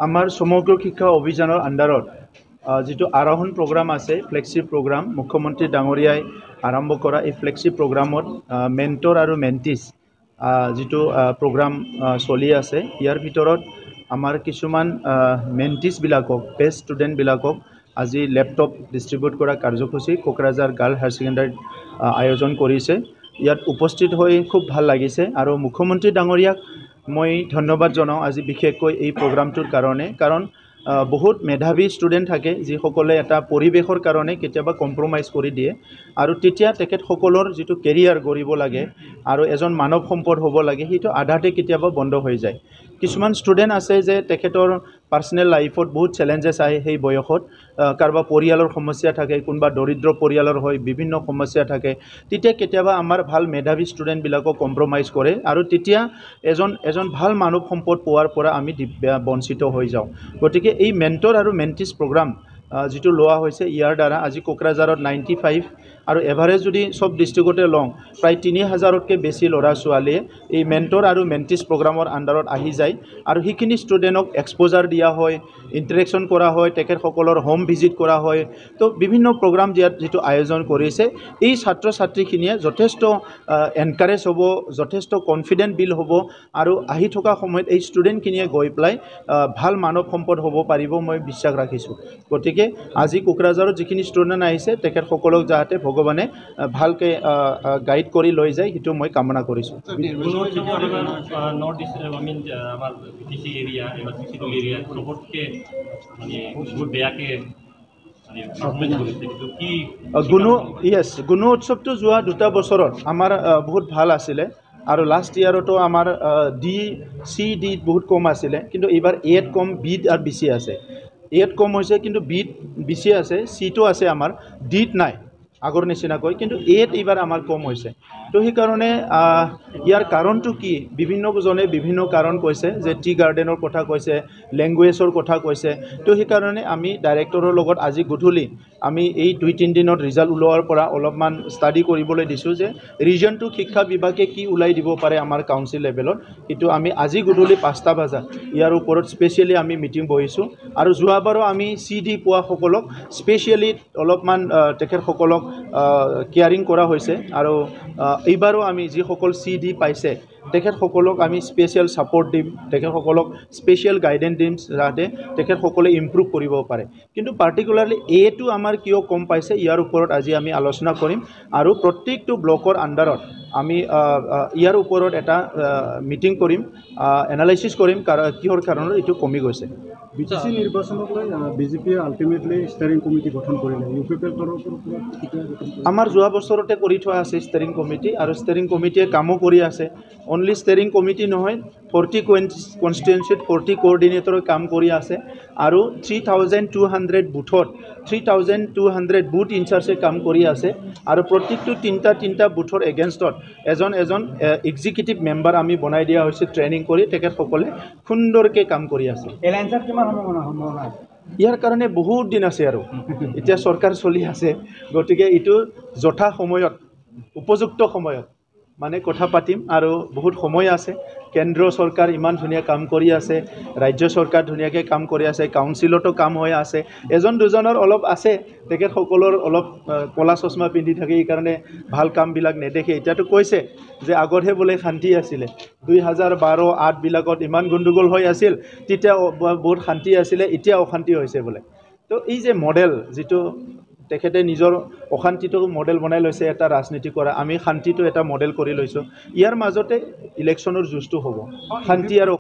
আমাৰ সমগ্ৰ শিক্ষা অভিযানৰ আণ্ডাৰত যিটো আৰোহণ প্ৰগ্ৰাম আছে, ফ্লেগশ্বিপ প্ৰগ্ৰাম মুখ্যমন্ত্ৰী ডাঙৰীয়াই আৰম্ভ কৰা এই ফ্লেগশ্বিপ প্ৰগ্ৰামত মেণ্টৰ আৰু মেণ্টিছ যিটো প্ৰগ্ৰাম চলি আছে, ইয়াৰ ভিতৰত আমাৰ কিছুমান মেণ্টিছবিলাকক, বেষ্ট ষ্টুডেণ্টবিলাকক আজি লেপটপ ডিষ্ট্ৰিবিউট কৰা কাৰ্যসূচী কোকৰাঝাৰ গাৰ্লছ হায়াৰ ছেকেণ্ডাৰীত আয়োজন কৰিছে। ইয়াত উপস্থিত হৈ খুব ভাল লাগিছে আৰু মুখ্যমন্ত্ৰী ডাঙৰীয়াক মই ধন্যবাদ জনাওঁ আজি বিশেষকৈ এই প্ৰগ্ৰামটোৰ কাৰণে, কাৰণ বহুত মেধাৱী ষ্টুডেণ্ট থাকে যিসকলে এটা পৰিৱেশৰ কাৰণে কেতিয়াবা কম্প্ৰমাইজ কৰি দিয়ে আৰু তেতিয়া তেখেতসকলৰ যিটো কেৰিয়াৰ গঢ়িব লাগে আৰু এজন মানৱ সম্পদ হ'ব লাগে সেইটো আধাতে কেতিয়াবা বন্ধ হৈ যায়। কিছুমান ষ্টুডেণ্ট আছে যে তেখেতৰ পাৰ্চনেল লাইফত বহুত চেলেঞ্জেছ আহে সেই বয়সত, কাৰোবাৰ পৰিয়ালৰ সমস্যা থাকে, কোনোবা দৰিদ্ৰ পৰিয়ালৰ হয়, বিভিন্ন সমস্যা থাকে, তেতিয়া কেতিয়াবা আমাৰ ভাল মেধাৱী ষ্টুডেণ্টবিলাকক কম্প্ৰমাইজ কৰে আৰু তেতিয়া এজন ভাল মানৱ সম্পদ পোৱাৰ পৰা আমি বঞ্চিত হৈ যাওঁ। গতিকে এই মেণ্টৰ আৰু মেণ্টিছ প্ৰগ্ৰাম যিটো লোৱা হৈছে, ইয়াৰ দ্বাৰা আজি কোকৰাঝাৰত 95 আৰু এভাৰেজ যদি চব ডিষ্ট্ৰিক্টতে লওঁ প্ৰায় 3000তকৈ বেছি ল'ৰা ছোৱালীয়ে এই মেণ্টৰ আৰু মেণ্টিছ প্ৰগ্ৰামৰ আণ্ডাৰত আহি যায় আৰু সেইখিনি ষ্টুডেণ্টক এক্সপ'জাৰ দিয়া হয়, ইণ্টাৰেকশ্যন কৰা হয়, তেখেতসকলৰ হোম ভিজিট কৰা হয়। তো বিভিন্ন প্ৰগ্ৰাম দিয়াত যিটো আয়োজন কৰিছে, এই ছাত্ৰ ছাত্ৰীখিনিয়ে যথেষ্ট এনকাৰেজ হ'ব, যথেষ্ট কনফিডেণ্ট বিল্ড হ'ব আৰু আহি থকা সময়ত এই ষ্টুডেণ্টখিনিয়ে গৈ পেলাই ভাল মানৱ সম্পদ হ'ব পাৰিব মই বিশ্বাস ৰাখিছোঁ। গতিকে আজি কোকৰাঝাৰত যিখিনি ষ্টুডেণ্ট আহিছে তেখেতসকলক যাতে ভগৱানে ভালকৈ গাইড কৰি লৈ যায় সেইটো মই কামনা কৰিছোঁ। গুণ উৎসৱটো যোৱা 2 বছৰত আমাৰ বহুত ভাল আছিলে আৰু লাষ্ট ইয়াৰতো আমাৰ C-D বহুত কম আছিলে, কিন্তু এইবাৰ Aত কম, Bত আৰু বেছি আছে। Aত কম হৈছে কিন্তু Bত বেছি আছে, Cটো আছে আমাৰ, Dত নাই আগৰ নিচিনাকৈ, কিন্তু Aত এইবাৰ আমাৰ কম হৈছে। তো সেইকাৰণে ইয়াৰ কাৰণটো কি, বিভিন্নজনে বিভিন্ন কাৰণ কৈছে, যে টি গাৰ্ডেনৰ কথা কৈছে, লেংগুৱেজৰ কথা কৈছে। তো সেইকাৰণে আমি ডাইৰেক্টৰৰ লগত আজি গধূলি আমি এই 2-3 দিনত ৰিজাল্ট ওলোৱাৰ পৰা অলপমান ষ্টাডি কৰিবলৈ দিছোঁ যে ৰিজনটো শিক্ষা বিভাগে কি ওলাই দিব পাৰে আমাৰ কাউন্সিল লেভেলত, সেইটো আমি আজি গধূলি 5টা বজাত ইয়াৰ ওপৰত স্পেচিয়েলি আমি মিটিং বহিছোঁ আৰু যোৱাবাৰো আমি C-D পোৱাসকলক স্পেচিয়েলি অলপমান তেখেতসকলক কেয়াৰিং কৰা হৈছে আৰু এইবাৰো আমি যিসকল C-D পাইছে তেখেতসকলক আমি স্পেচিয়েল ছাপৰ্ট দিম, তেখেতসকলক স্পেচিয়েল গাইডেন্স দিম যাতে তেখেতসকলে ইম্প্ৰুভ কৰিব পাৰে। কিন্তু পাৰ্টিকুলাৰলি Aটো আমাৰ কিয় কম পাইছে ইয়াৰ ওপৰত আজি আমি আলোচনা কৰিম আৰু প্ৰত্যেকটো ব্লকৰ আণ্ডাৰত আমি ইয়াৰ ওপৰত এটা মিটিং কৰিম, এনালাইচিছ কৰিম কিহৰ কাৰণত এইটো কমি গৈছে। BTC নিৰ্বাচনক লৈ বিজেপিয়ে আল্টিমেটলি ষ্টেৰিং কমিটি গঠন কৰিলে, UPPৰ তৰফৰ পৰা আমাৰ যোৱা বছৰতে কৰি থোৱা আছে ষ্টেৰিং কমিটি আৰু ষ্টেৰিং কমিটিয়ে কামো কৰি আছে। অনলি ষ্টেৰিং কমিটি নহয়, 40 কনষ্টিটুৱেঞ্চিত 40 কোঅৰ্ডিনেটৰে কাম কৰি আছে আৰু 3200 বুথত 3200 বুথ ইনচাৰ্জে কাম কৰি আছে আৰু প্ৰত্যেকটো তিনিটা বুথৰ এগেইনষ্টত এজন এক্সিকিউটিভ মেম্বাৰ আমি বনাই দিয়া হৈছে, ট্ৰেইনিং কৰি তেখেতসকলে সুন্দৰকৈ কাম কৰি আছে। ইয়াৰ কাৰণে বহুত দিন আছে আৰু এতিয়া চৰকাৰ চলি আছে, গতিকে এইটো যথা সময়ত উপযুক্ত সময়ত মানে কথা পাতিম আৰু বহুত সময় আছে। কেন্দ্ৰ চৰকাৰ ইমান ধুনীয়া কাম কৰি আছে, ৰাজ্য চৰকাৰ ধুনীয়াকৈ কাম কৰি আছে, কাউন্সিলতো কাম হৈ আছে, এজন দুজনৰ অলপ আছে, তেখেতসকলৰ অলপ ক'লা চশমা পিন্ধি থাকে, এইকাৰণে ভাল কামবিলাক নেদেখে। এতিয়াতো কৈছে যে আগতহে বোলে শান্তি আছিলে, 2012-8 বিলাকত ইমান গণ্ডগোল হৈ আছিল, তেতিয়া বহুত শান্তি আছিলে, এতিয়া অশান্তি হৈছে বোলে। তো এই যে মডেল যিটো তেখেতে নিজৰ অশান্তিটো মডেল বনাই লৈছে এটা ৰাজনীতি কৰা, আমি শান্তিটো এটা মডেল কৰি লৈছোঁ, ইয়াৰ মাজতে ইলেকশ্যনৰ যুঁজটো হ'ব, শান্তি আৰু